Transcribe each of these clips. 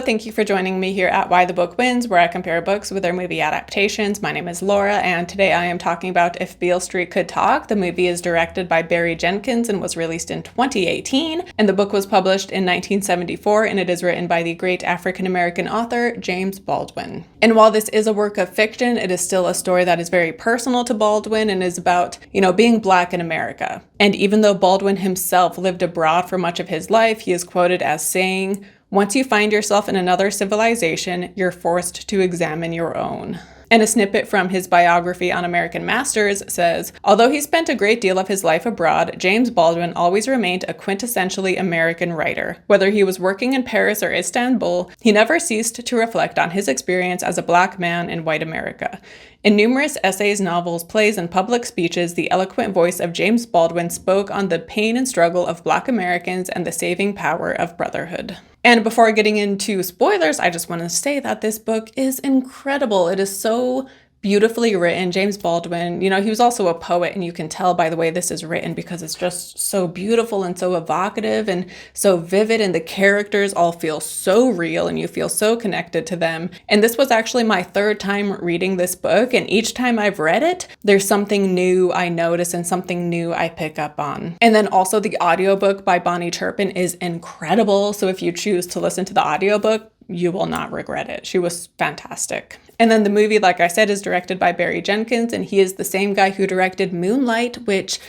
Hello, thank you for joining me here at Why the Book Wins, where I compare books with their movie adaptations. My name is Laura, and today I am talking about If Beale Street Could Talk. The movie is directed by Barry Jenkins and was released in 2018, and the book was published in 1974, and it is written by the great African-American author James Baldwin. And while this is a work of fiction, it is still a story that is very personal to Baldwin and is about, being Black in America. And even though Baldwin himself lived abroad for much of his life, he is quoted as saying, "Once you find yourself in another civilization, you're forced to examine your own." And a snippet from his biography on American Masters says, "Although he spent a great deal of his life abroad, James Baldwin always remained a quintessentially American writer. Whether he was working in Paris or Istanbul, he never ceased to reflect on his experience as a Black man in white America. In numerous essays, novels, plays, and public speeches, the eloquent voice of James Baldwin spoke on the pain and struggle of Black Americans and the saving power of brotherhood." And before getting into spoilers, I just want to say that this book is incredible. It is so beautifully written. James Baldwin, he was also a poet, and you can tell by the way this is written because it's just so beautiful and so evocative and so vivid, and the characters all feel so real and you feel so connected to them. And this was actually my third time reading this book, and each time I've read it, there's something new I notice and something new I pick up on. And then also the audiobook by Bonnie Turpin is incredible, so if you choose to listen to the audiobook, you will not regret it. She was fantastic. And then the movie, like I said, is directed by Barry Jenkins, and he is the same guy who directed Moonlight, which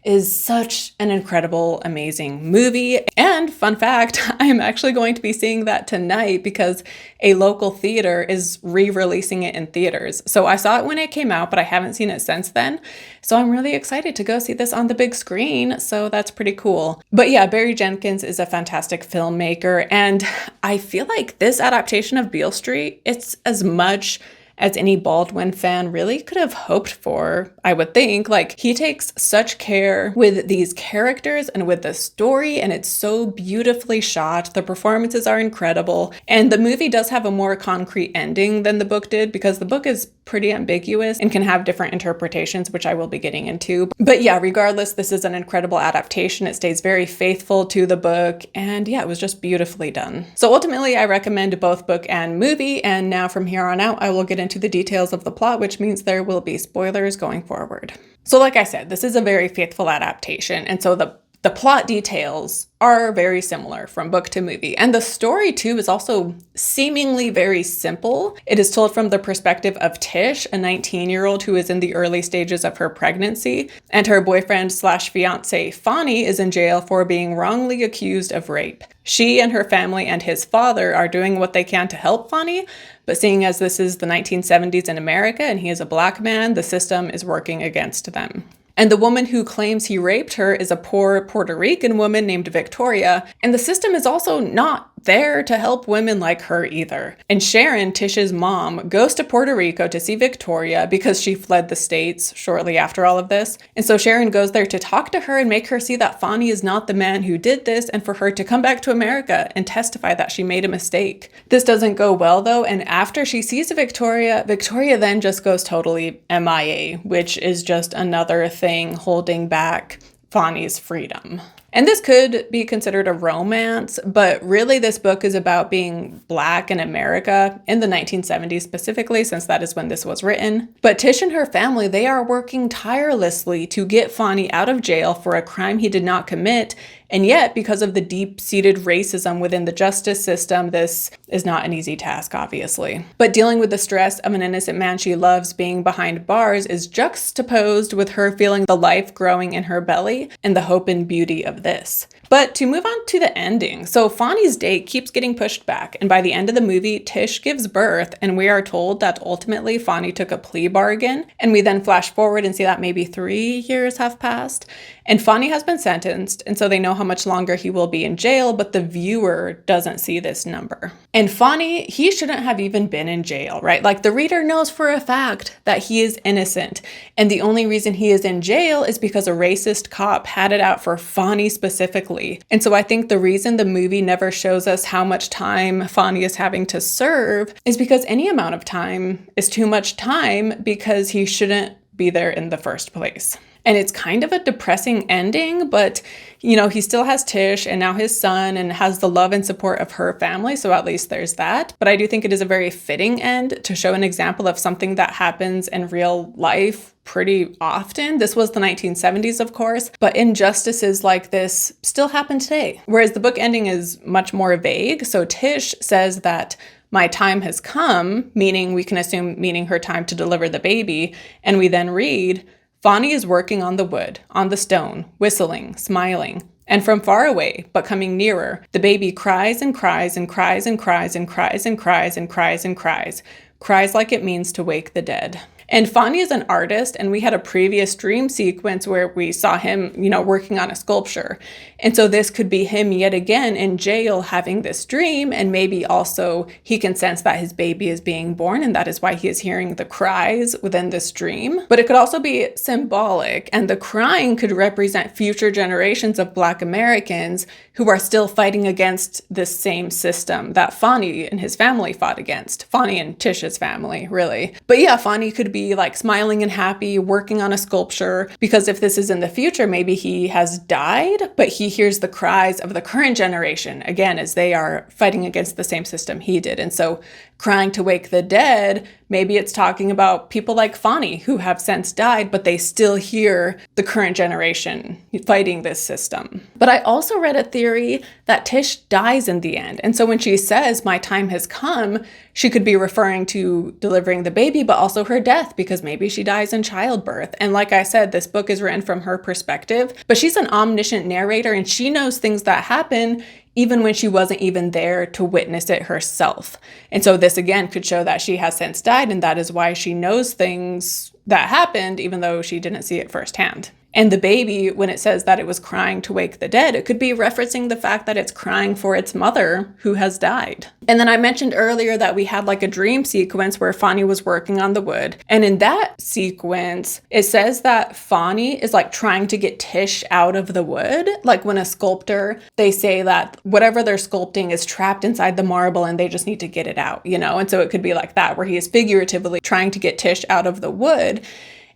is such an incredible, amazing movie. And fun fact, I am actually going to be seeing that tonight because a local theater is re-releasing it in theaters. So I saw it when it came out, but I haven't seen it since then. So I'm really excited to go see this on the big screen. So that's pretty cool. But yeah, Barry Jenkins is a fantastic filmmaker. And I feel like this adaptation of Beale Street, it's as much as any Baldwin fan really could have hoped for, I would think. Like, he takes such care with these characters and with the story, and it's so beautifully shot. The performances are incredible, and the movie does have a more concrete ending than the book did because the book is pretty ambiguous and can have different interpretations, which I will be getting into. But yeah, regardless, this is an incredible adaptation. It stays very faithful to the book, and yeah, it was just beautifully done. So ultimately, I recommend both book and movie, and now from here on out, I will get into the details of the plot, which means there will be spoilers going forward. So like I said, this is a very faithful adaptation, and so the plot details are very similar from book to movie. And the story, too, is also seemingly very simple. It is told from the perspective of Tish, a 19-year-old who is in the early stages of her pregnancy, and her boyfriend/fiance, Fonny, is in jail for being wrongly accused of rape. She and her family and his father are doing what they can to help Fonny, but seeing as this is the 1970s in America and he is a Black man, the system is working against them. And the woman who claims he raped her is a poor Puerto Rican woman named Victoria, and the system is also not there to help women like her either. And Sharon, Tish's mom, goes to Puerto Rico to see Victoria because she fled the States shortly after all of this. And so Sharon goes there to talk to her and make her see that Fonny is not the man who did this, and for her to come back to America and testify that she made a mistake. This doesn't go well though, and after she sees Victoria then just goes totally MIA, which is just another thing holding back Fonny's freedom. And this could be considered a romance, but really this book is about being Black in America in the 1970s specifically, since that is when this was written. But Tish and her family, they are working tirelessly to get Fonny out of jail for a crime he did not commit. And yet, because of the deep-seated racism within the justice system, this is not an easy task, obviously. But dealing with the stress of an innocent man she loves being behind bars is juxtaposed with her feeling the life growing in her belly and the hope and beauty of this. But to move on to the ending, so Fonny's date keeps getting pushed back, and by the end of the movie, Tish gives birth, and we are told that ultimately Fonny took a plea bargain, and we then flash forward and see that maybe 3 years have passed, and Fonny has been sentenced, and so they know how much longer he will be in jail, but the viewer doesn't see this number. And Fonny, he shouldn't have even been in jail, right? Like, the reader knows for a fact that he is innocent, and the only reason he is in jail is because a racist cop had it out for Fonny specifically. And so I think the reason the movie never shows us how much time Fonny is having to serve is because any amount of time is too much time because he shouldn't be there in the first place. And it's kind of a depressing ending, but he still has Tish and now his son and has the love and support of her family. So at least there's that. But I do think it is a very fitting end to show an example of something that happens in real life pretty often. This was the 1970s, of course, but injustices like this still happen today. Whereas the book ending is much more vague. So Tish says that my time has come, meaning we can assume meaning her time to deliver the baby. And we then read, Fonny is working on the wood, on the stone, whistling, smiling. And from far away, but coming nearer, the baby cries and cries and cries and cries and cries and cries and cries and cries, cries like it means to wake the dead. And Fonny is an artist, and we had a previous dream sequence where we saw him, working on a sculpture. And so this could be him yet again in jail having this dream, and maybe also he can sense that his baby is being born, and that is why he is hearing the cries within this dream. But it could also be symbolic, and the crying could represent future generations of Black Americans who are still fighting against this same system that Fonny and his family fought against. Fonny and Tish's family, really. But yeah, Fonny could be like smiling and happy, working on a sculpture, because if this is in the future, maybe he has died, but he hears the cries of the current generation, again, as they are fighting against the same system he did. And so crying to wake the dead, maybe it's talking about people like Fonny who have since died, but they still hear the current generation fighting this system. But I also read a theory that Tish dies in the end. And so when she says, my time has come, she could be referring to delivering the baby, but also her death, because maybe she dies in childbirth. And like I said, this book is written from her perspective, but she's an omniscient narrator and she knows things that happen even when she wasn't even there to witness it herself. And so this again could show that she has since died, and that is why she knows things that happened, even though she didn't see it firsthand. And the baby, when it says that it was crying to wake the dead, it could be referencing the fact that it's crying for its mother who has died. And then I mentioned earlier that we had like a dream sequence where Fonny was working on the wood. And in that sequence, it says that Fonny is like trying to get Tish out of the wood. Like when a sculptor, they say that whatever they're sculpting is trapped inside the marble and they just need to get it out, And so it could be like that, where he is figuratively trying to get Tish out of the wood.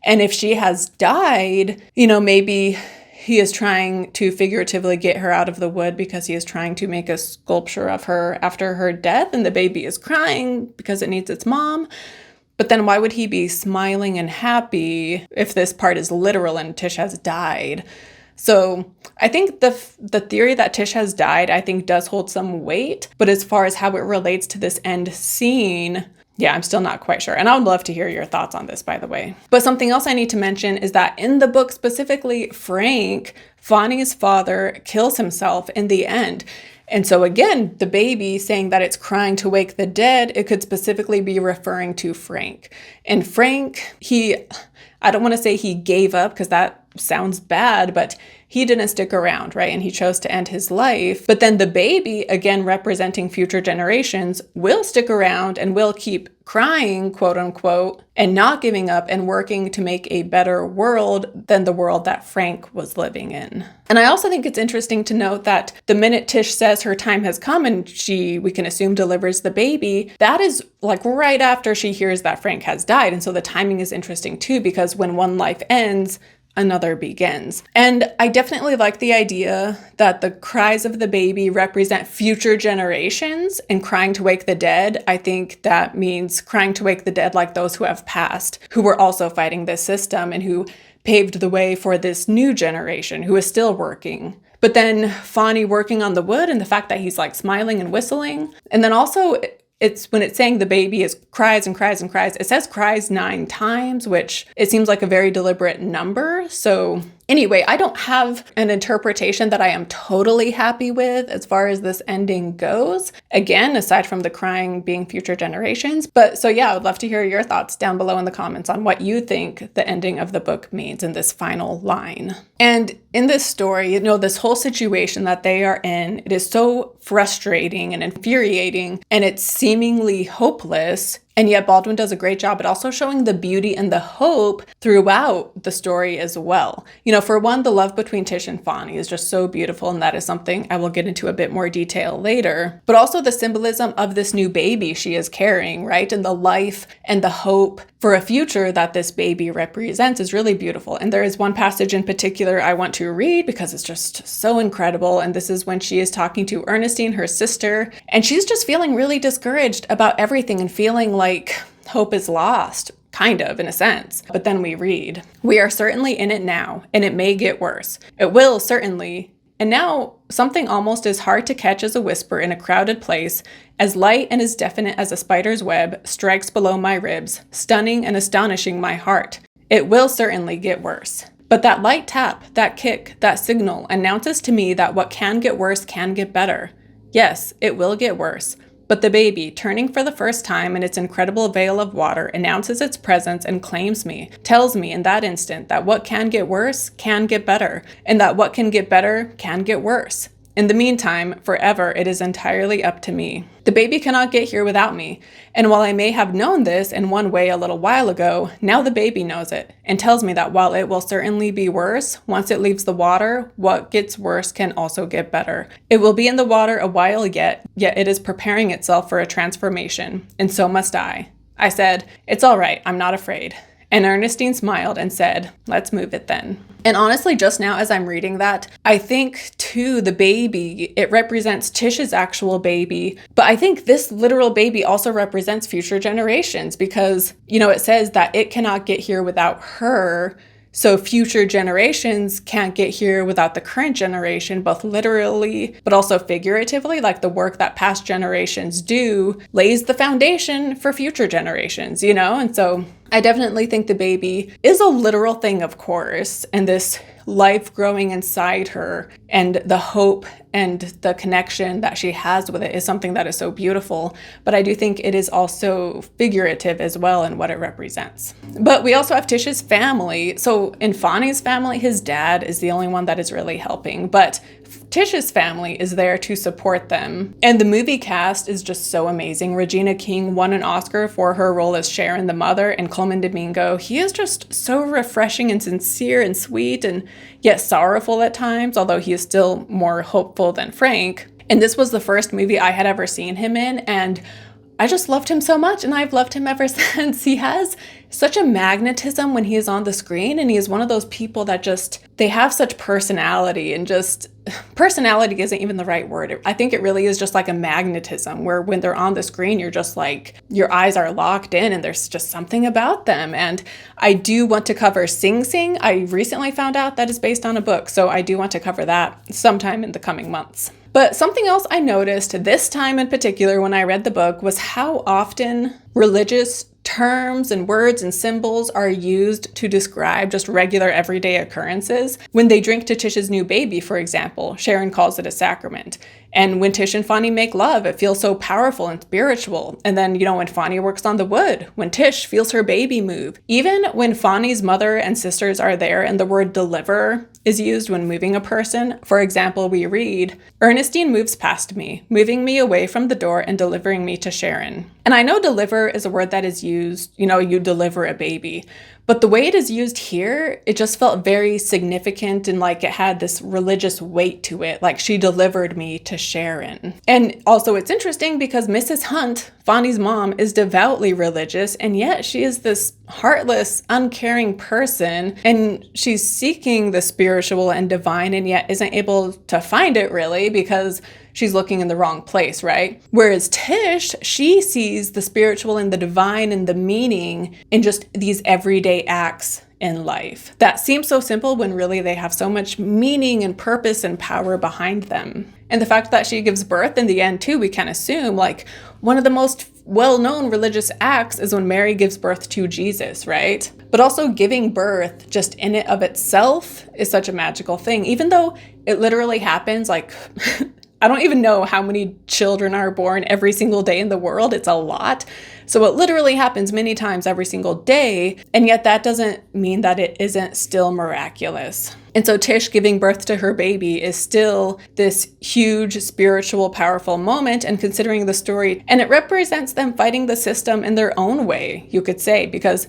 And if she has died, maybe he is trying to figuratively get her out of the wood because he is trying to make a sculpture of her after her death, and the baby is crying because it needs its mom. But then why would he be smiling and happy if this part is literal and Tish has died? So I think the theory that Tish has died, I think does hold some weight. But as far as how it relates to this end scene, yeah, I'm still not quite sure. And I would love to hear your thoughts on this, by the way. But something else I need to mention is that in the book specifically, Frank, Fonny's father, kills himself in the end. And so again, the baby saying that it's crying to wake the dead, it could specifically be referring to Frank. And Frank, I don't want to say he gave up because that sounds bad, but he didn't stick around, right? And he chose to end his life. But then the baby, again, representing future generations, will stick around and will keep crying, quote unquote, and not giving up and working to make a better world than the world that Frank was living in. And I also think it's interesting to note that the minute Tish says her time has come and we can assume, delivers the baby, that is like right after she hears that Frank has died. And so the timing is interesting too, because when one life ends, another begins. And I definitely like the idea that the cries of the baby represent future generations, and crying to wake the dead, I think that means crying to wake the dead like those who have passed, who were also fighting this system and who paved the way for this new generation who is still working. But then Fonny working on the wood and the fact that he's like smiling and whistling. And then also it's when it's saying the baby is cries and cries and cries, it says cries 9 times, which it seems like a very deliberate number. So anyway, I don't have an interpretation that I am totally happy with as far as this ending goes. Again, aside from the crying being future generations. But so yeah, I would love to hear your thoughts down below in the comments on what you think the ending of the book means in this final line. And in this story, this whole situation that they are in, it is so frustrating and infuriating, and it's seemingly hopeless. And yet Baldwin does a great job at also showing the beauty and the hope throughout the story as well. For one, the love between Tish and Fonny is just so beautiful, and that is something I will get into a bit more detail later. But also the symbolism of this new baby she is carrying, right? And the life and the hope for a future that this baby represents is really beautiful. And there is one passage in particular I want to read because it's just so incredible. And this is when she is talking to Ernestine, her sister, and she's just feeling really discouraged about everything and feeling like hope is lost. Kind of, in a sense. But then we read, "We are certainly in it now, and it may get worse. It will, certainly. And now something almost as hard to catch as a whisper in a crowded place, as light and as definite as a spider's web, strikes below my ribs, stunning and astonishing my heart. It will certainly get worse. But that light tap, that kick, that signal announces to me that what can get worse can get better. Yes, it will get worse. But the baby, turning for the first time in its incredible veil of water, announces its presence and claims me, tells me in that instant that what can get worse can get better, and that what can get better can get worse. In the meantime, forever, it is entirely up to me. The baby cannot get here without me, and while I may have known this in one way a little while ago, now the baby knows it, and tells me that while it will certainly be worse, once it leaves the water, what gets worse can also get better. It will be in the water a while yet it is preparing itself for a transformation, and so must I. I said, 'It's all right, I'm not afraid.' And Ernestine smiled and said, 'Let's move it then.'" And honestly, just now as I'm reading that, I think too, the baby, it represents Tish's actual baby. But I think this literal baby also represents future generations because, it says that it cannot get here without her. So future generations can't get here without the current generation, both literally, but also figuratively, like the work that past generations do lays the foundation for future generations, And so I definitely think the baby is a literal thing, of course, and this life growing inside her and the hope and the connection that she has with it is something that is so beautiful. But I do think it is also figurative as well in what it represents. But we also have Tish's family. So in Fonny's family, his dad is the only one that is really helping, but Tish's family is there to support them. And the movie cast is just so amazing. Regina King won an Oscar for her role as Sharon, the mother, and Coleman Domingo. He is just so refreshing and sincere and sweet and yet sorrowful at times, although he is still more hopeful than Frank. And this was the first movie I had ever seen him in, and I just loved him so much, and I've loved him ever since. He has such a magnetism when he is on the screen, and he is one of those people that they have such personality, and personality isn't even the right word. I think it really is just like a magnetism where when they're on the screen, you're just like, your eyes are locked in and there's just something about them. And I do want to cover Sing Sing. I recently found out that is based on a book, so I do want to cover that sometime in the coming months. But something else I noticed this time in particular when I read the book was how often religious terms and words and symbols are used to describe just regular everyday occurrences. When they drink to Tish's new baby, for example, Sharon calls it a sacrament. And when Tish and Fonny make love, it feels so powerful and spiritual. And then, when Fonny works on the wood, when Tish feels her baby move. Even when Fonny's mother and sisters are there and the word deliver is used when moving a person. For example, we read, "Ernestine moves past me, moving me away from the door and delivering me to Sharon." And I know deliver is a word that is used, you deliver a baby. But the way it is used here, it just felt very significant and like it had this religious weight to it, like she delivered me to Sharon. And also it's interesting because Mrs. Hunt, Fonny's mom, is devoutly religious, and yet she is this heartless, uncaring person, and she's seeking the spiritual and divine and yet isn't able to find it really because she's looking in the wrong place, right? Whereas Tish, she sees the spiritual and the divine and the meaning in just these everyday acts in life that seem so simple when really they have so much meaning and purpose and power behind them. And the fact that she gives birth in the end too, we can assume like one of the most well-known religious acts is when Mary gives birth to Jesus, right? But also giving birth just in it of itself is such a magical thing, even though it literally happens like I don't even know how many children are born every single day in the world. It's a lot. So it literally happens many times every single day. And yet that doesn't mean that it isn't still miraculous. And so Tish giving birth to her baby is still this huge spiritual, powerful moment, and considering the story, and it represents them fighting the system in their own way, you could say, because,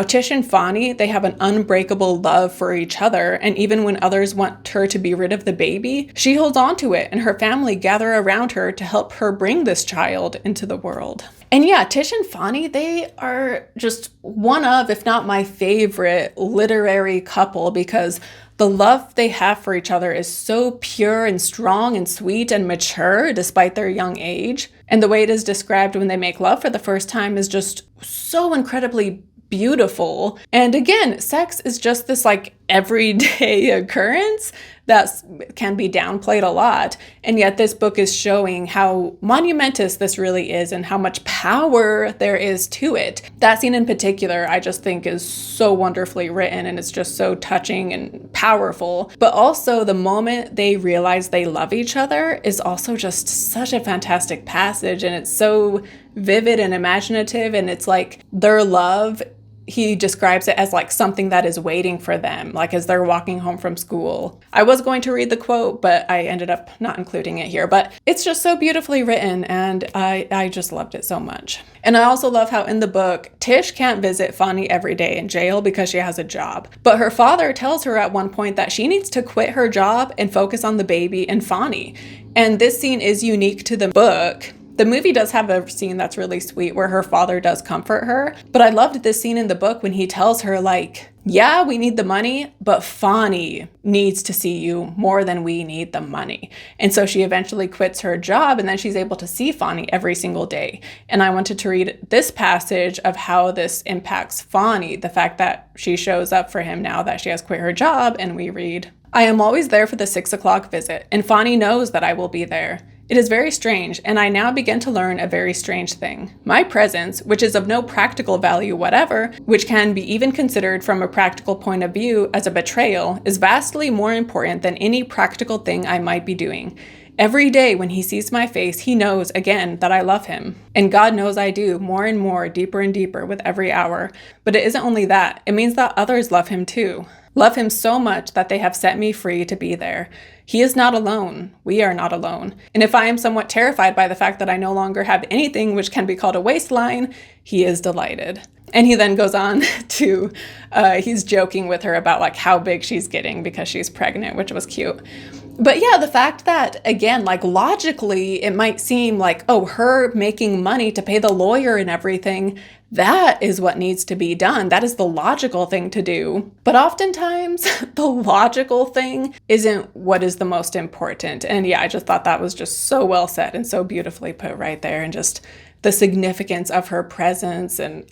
Tish and Fonny, they have an unbreakable love for each other, and even when others want her to be rid of the baby, she holds on to it, and her family gather around her to help her bring this child into the world. And yeah, Tish and Fonny, they are just one of, if not my favorite literary couple, because the love they have for each other is so pure and strong and sweet and mature despite their young age. And the way it is described when they make love for the first time is just so incredibly beautiful. And again, sex is just this everyday occurrence that can be downplayed a lot. And yet this book is showing how monumentous this really is and how much power there is to it. That scene in particular, I just think is so wonderfully written, and it's just so touching and powerful. But also the moment they realize they love each other is also just such a fantastic passage, and it's so vivid and imaginative, and it's like their love, he describes it as something that is waiting for them, as they're walking home from school. I was going to read the quote, but I ended up not including it here. But it's just so beautifully written, and I just loved it so much. And I also love how in the book, Tish can't visit Fonny every day in jail because she has a job. But her father tells her at one point that she needs to quit her job and focus on the baby and Fonny. And this scene is unique to the book. The movie does have a scene that's really sweet where her father does comfort her, but I loved this scene in the book when he tells her yeah, we need the money, but Fonny needs to see you more than we need the money. And so she eventually quits her job, and then she's able to see Fonny every single day. And I wanted to read this passage of how this impacts Fonny, the fact that she shows up for him now that she has quit her job, and we read, "I am always there for the 6 o'clock visit, and Fonny knows that I will be there. It is very strange, and I now begin to learn a very strange thing. My presence, which is of no practical value whatever, which can be even considered from a practical point of view as a betrayal, is vastly more important than any practical thing I might be doing. Every day when he sees my face, he knows again that I love him. And God knows I do, more and more, deeper and deeper with every hour. But it isn't only that, it means that others love him too. Love him so much that they have set me free to be there. He is not alone. We are not alone. And if I am somewhat terrified by the fact that I no longer have anything which can be called a waistline, he is delighted." And he then goes on to, he's joking with her about how big she's getting because she's pregnant, which was cute. But yeah, the fact that, again, logically, it might seem her making money to pay the lawyer and everything, that is what needs to be done. That is the logical thing to do. But oftentimes, the logical thing isn't what is the most important. And yeah, I just thought that was just so well said and so beautifully put right there, and just the significance of her presence. And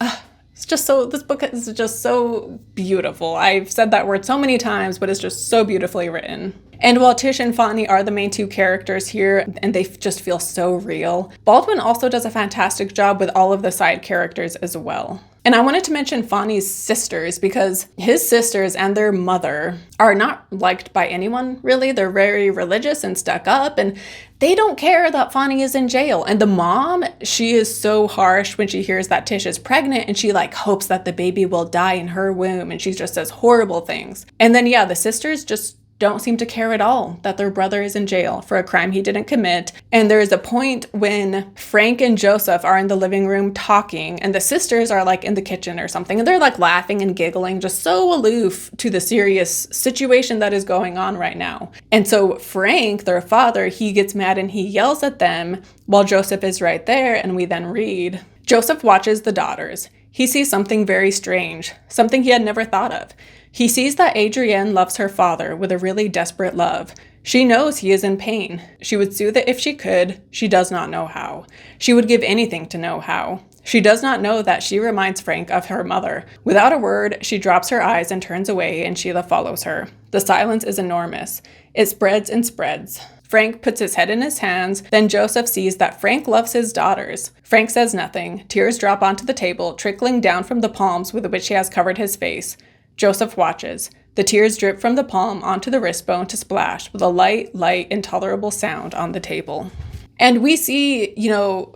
it's just this book is just so beautiful. I've said that word so many times, but it's just so beautifully written. And while Tish and Fonny are the main two characters here, and they just feel so real, Baldwin also does a fantastic job with all of the side characters as well. And I wanted to mention Fonny's sisters, because his sisters and their mother are not liked by anyone, really. They're very religious and stuck up, and they don't care that Fonny is in jail. And the mom, she is so harsh when she hears that Tish is pregnant, and she hopes that the baby will die in her womb, and she just says horrible things. And then yeah, the sisters just don't seem to care at all that their brother is in jail for a crime he didn't commit. And there is a point when Frank and Joseph are in the living room talking, and the sisters are in the kitchen or something, and they're laughing and giggling, just so aloof to the serious situation that is going on right now. And so Frank, their father, he gets mad and he yells at them while Joseph is right there, and we then read, "Joseph watches the daughters. He sees something very strange, something he had never thought of. He sees that Adrienne loves her father with a really desperate love. She knows he is in pain. She would soothe it if she could. She does not know how. She would give anything to know how. She does not know that she reminds Frank of her mother. Without a word, she drops her eyes and turns away, and Sheila follows her. The silence is enormous. It spreads and spreads. Frank puts his head in his hands. Then Joseph sees that Frank loves his daughters. Frank says nothing. Tears drop onto the table, trickling down from the palms with which he has covered his face. Joseph watches. The tears drip from the palm onto the wrist bone to splash with a light, intolerable sound on the table." And we see,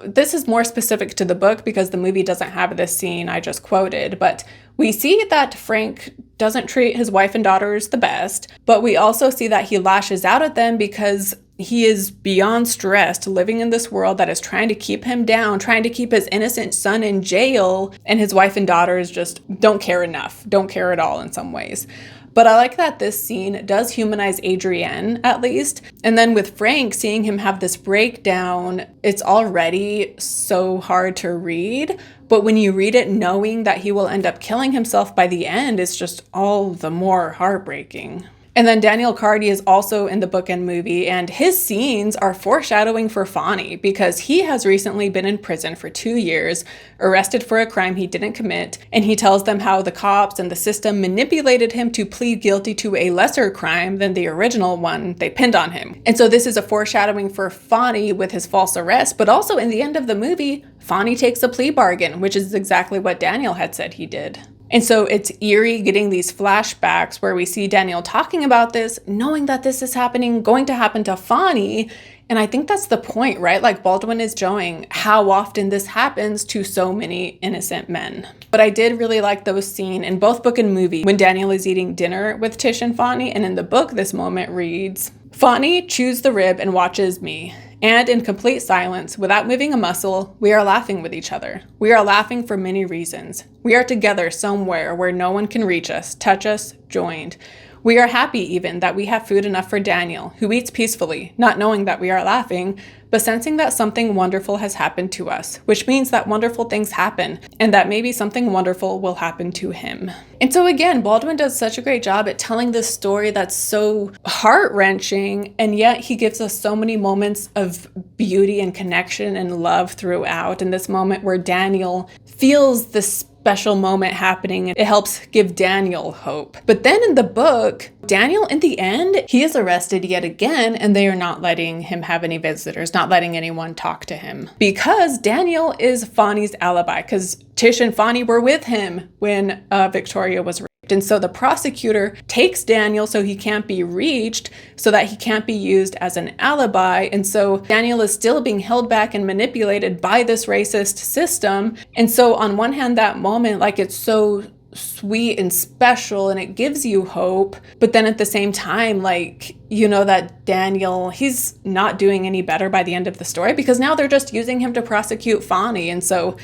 this is more specific to the book because the movie doesn't have this scene I just quoted, but we see that Frank doesn't treat his wife and daughters the best, but we also see that he lashes out at them because he is beyond stressed living in this world that is trying to keep him down, trying to keep his innocent son in jail, and his wife and daughters just don't care enough, don't care at all in some ways. But I like that this scene does humanize Adrienne, at least. And then with Frank, seeing him have this breakdown, it's already so hard to read. But when you read it knowing that he will end up killing himself by the end, it's just all the more heartbreaking. And then Daniel Cardy is also in the book and movie, and his scenes are foreshadowing for Fonny because he has recently been in prison for 2 years, arrested for a crime he didn't commit, and he tells them how the cops and the system manipulated him to plead guilty to a lesser crime than the original one they pinned on him. And so this is a foreshadowing for Fonny with his false arrest, but also in the end of the movie, Fonny takes a plea bargain, which is exactly what Daniel had said he did. And so it's eerie getting these flashbacks where we see Daniel talking about this, knowing that this is happening, going to happen to Fonny. And I think that's the point, right? Like Baldwin is showing how often this happens to so many innocent men. But I did really like those scenes in both book and movie when Daniel is eating dinner with Tish and Fonny. And in the book, this moment reads, Fonny chews the rib and watches me. And in complete silence, without moving a muscle, we are laughing with each other. We are laughing for many reasons. We are together somewhere where no one can reach us, touch us, joined. We are happy even that we have food enough for Daniel, who eats peacefully, not knowing that we are laughing, but sensing that something wonderful has happened to us, which means that wonderful things happen, and that maybe something wonderful will happen to him. And so again, Baldwin does such a great job at telling this story that's so heart-wrenching, and yet he gives us so many moments of beauty and connection and love throughout. And this moment where Daniel feels this special moment happening, it helps give Daniel hope. But then in the book, Daniel, in the end, he is arrested yet again, and they are not letting him have any visitors, not letting anyone talk to him, because Daniel is Fonny's alibi, because Tish and Fonny were with him when Victoria was raped. And so the prosecutor takes Daniel so he can't be reached, so that he can't be used as an alibi. And so Daniel is still being held back and manipulated by this racist system. And so on one hand, that moment, like, it's so sweet and special and it gives you hope. But then at the same time, like, you know that Daniel, he's not doing any better by the end of the story because now they're just using him to prosecute Fonny. And so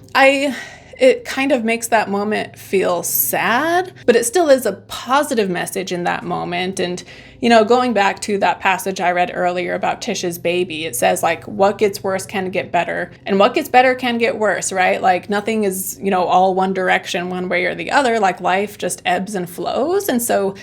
it kind of makes that moment feel sad, but it still is a positive message in that moment. And, you know, going back to that passage I read earlier about Tish's baby, it says, like, what gets worse can get better, and what gets better can get worse, right? Like, nothing is, you know, all one direction, one way or the other. Like, life just ebbs and flows. And so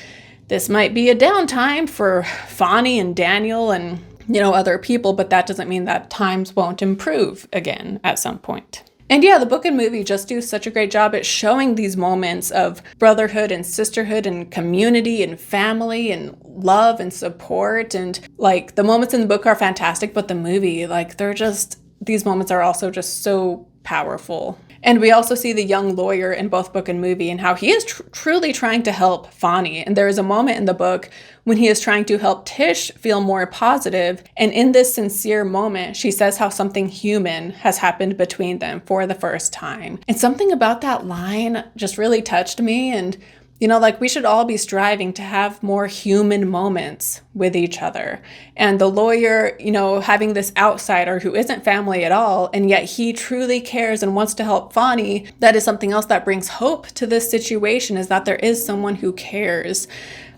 this might be a downtime for Fonny and Daniel and, you know, other people, but that doesn't mean that times won't improve again at some point. And yeah, the book and movie just do such a great job at showing these moments of brotherhood and sisterhood and community and family and love and support. And like, the moments in the book are fantastic, but the movie, like, these moments are also just so powerful. And we also see the young lawyer in both book and movie and how he is truly trying to help Fonny. And there is a moment in the book when he is trying to help Tish feel more positive. And in this sincere moment, she says how something human has happened between them for the first time. And something about that line just really touched me. And, you know, like, we should all be striving to have more human moments with each other. And the lawyer, you know, having this outsider who isn't family at all, and yet he truly cares and wants to help Fonny, that is something else that brings hope to this situation, is that there is someone who cares.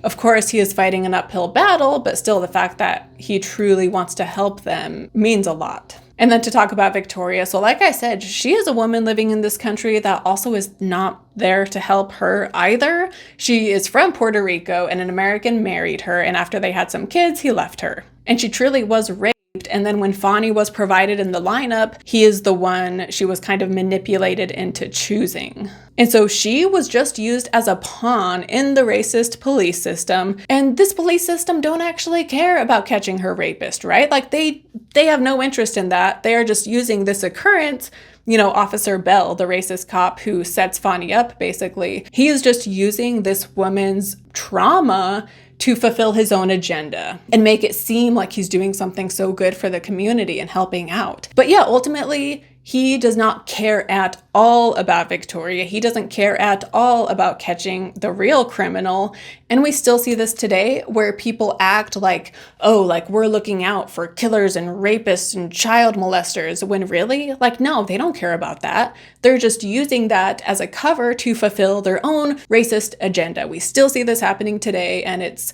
Of course, he is fighting an uphill battle, but still the fact that he truly wants to help them means a lot. And then to talk about Victoria. So like I said, she is a woman living in this country that also is not there to help her either. She is from Puerto Rico and an American married her. And after they had some kids, he left her. And she truly was raped. And then when Fonny was provided in the lineup, he is the one she was kind of manipulated into choosing. And so she was just used as a pawn in the racist police system. And this police system don't actually care about catching her rapist, right? Like, they have no interest in that. They are just using this occurrence. You know, Officer Bell, the racist cop who sets Fonny up, basically, he is just using this woman's trauma to fulfill his own agenda and make it seem like he's doing something so good for the community and helping out. But yeah, ultimately, He does not care at all about Victoria. He doesn't care at all about catching the real criminal. And we still see this today where people act like, oh, like we're looking out for killers and rapists and child molesters, when really, like, no, they don't care about that. They're just using that as a cover to fulfill their own racist agenda. We still see this happening today, and it's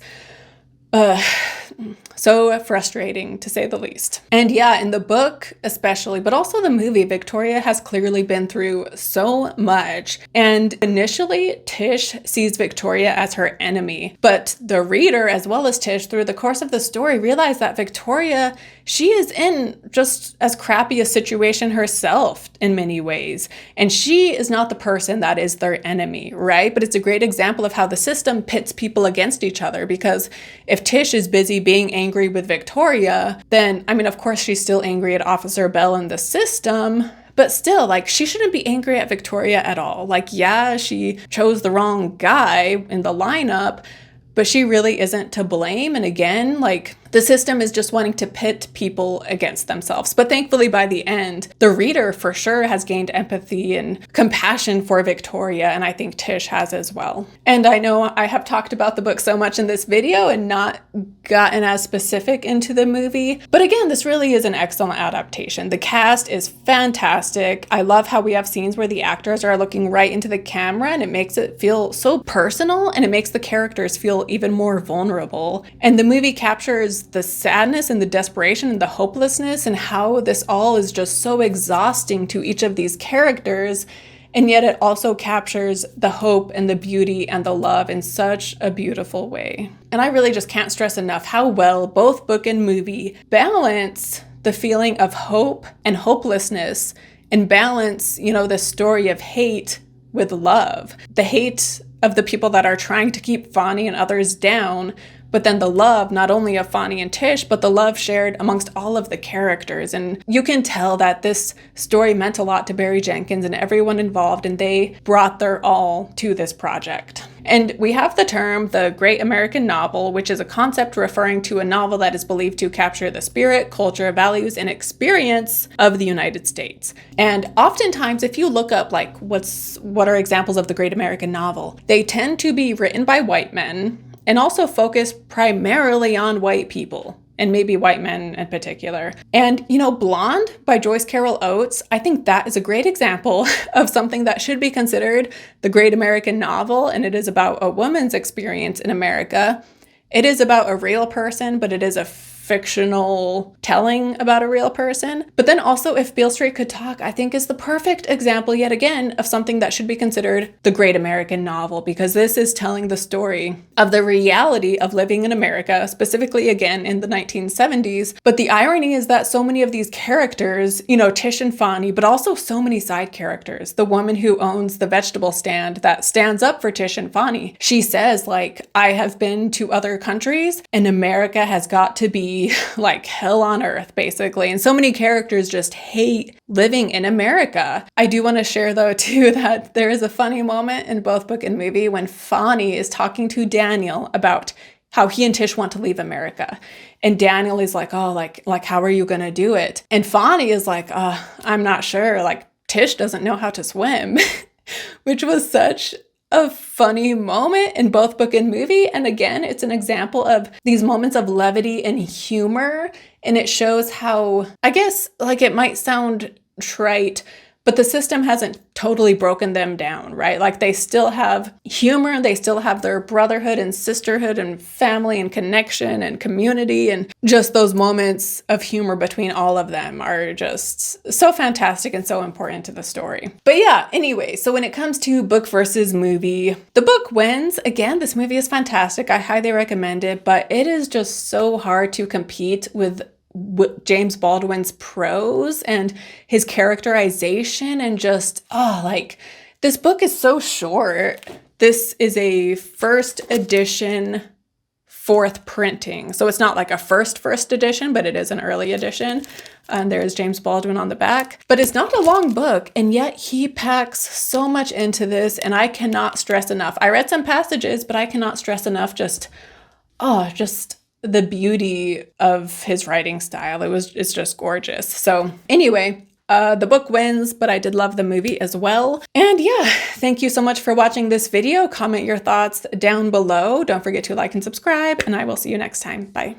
so frustrating, to say the least. And yeah, in the book especially, but also the movie, Victoria has clearly been through so much. And initially, Tish sees Victoria as her enemy. But the reader, as well as Tish, through the course of the story, realize that Victoria, she is in just as crappy a situation herself in many ways. And she is not the person that is their enemy, right? But it's a great example of how the system pits people against each other, because if Tish is busy being angry with Victoria, then, I mean, of course, she's still angry at Officer Bell and the system, but still, like, she shouldn't be angry at Victoria at all. Like, yeah, she chose the wrong guy in the lineup, but she really isn't to blame. And again, like, the system is just wanting to pit people against themselves. But thankfully, by the end, the reader for sure has gained empathy and compassion for Victoria, and I think Tish has as well. And I know I have talked about the book so much in this video and not gotten as specific into the movie, but again, this really is an excellent adaptation. The cast is fantastic. I love how we have scenes where the actors are looking right into the camera, and it makes it feel so personal, and it makes the characters feel even more vulnerable. And the movie captures the sadness and the desperation and the hopelessness, and how this all is just so exhausting to each of these characters. And yet it also captures the hope and the beauty and the love in such a beautiful way. And I really just can't stress enough how well both book and movie balance the feeling of hope and hopelessness, and balance, you know, the story of hate with love. The hate of the people that are trying to keep Fonny and others down, but then the love, not only of Fonny and Tish, but the love shared amongst all of the characters. And you can tell that this story meant a lot to Barry Jenkins and everyone involved, and they brought their all to this project. And we have the term, the Great American Novel, which is a concept referring to a novel that is believed to capture the spirit, culture, values, and experience of the United States. And oftentimes, if you look up like what are examples of the Great American Novel, they tend to be written by white men, and also focus primarily on white people, and maybe white men in particular. And, you know, Blonde by Joyce Carol Oates, I think that is a great example of something that should be considered the Great American Novel, and it is about a woman's experience in America. It is about a real person, but it is a fictional telling about a real person. But then also, If Beale Street Could Talk, I think is the perfect example yet again of something that should be considered the Great American Novel, because this is telling the story of the reality of living in America, specifically again in the 1970s. But the irony is that so many of these characters, you know, Tish and Fonny, but also so many side characters, the woman who owns the vegetable stand that stands up for Tish and Fonny, she says, like, I have been to other countries and America has got to be like hell on earth, basically. And so many characters just hate living in America. I do want to share, though, too, that there is a funny moment in both book and movie when Fonny is talking to Daniel about how he and Tish want to leave America. And Daniel is like, oh, like how are you going to do it? And Fonny is like, I'm not sure. Like, Tish doesn't know how to swim, which was such a funny moment in both book and movie. And again, it's an example of these moments of levity and humor. And it shows how, I guess, like, it might sound trite, but the system hasn't totally broken them down, right? Like, they still have humor, they still have their brotherhood and sisterhood and family and connection and community, and just those moments of humor between all of them are just so fantastic and so important to the story. But yeah, anyway, so when it comes to book versus movie, the book wins. Again, this movie is fantastic. I highly recommend it, but it is just so hard to compete with James Baldwin's prose and his characterization, and just, like, this book is so short. This is a first edition, fourth printing. So it's not like a first edition, but it is an early edition. And there's James Baldwin on the back. But it's not a long book, and yet he packs so much into this, and I cannot stress enough. I read some passages, but I cannot stress enough just the beauty of his writing style. It's just gorgeous. So anyway, The book wins, but I did love the movie as well. And yeah, thank you so much for watching this video. Comment your thoughts down below. Don't forget to like and subscribe, and I will see you next time. Bye.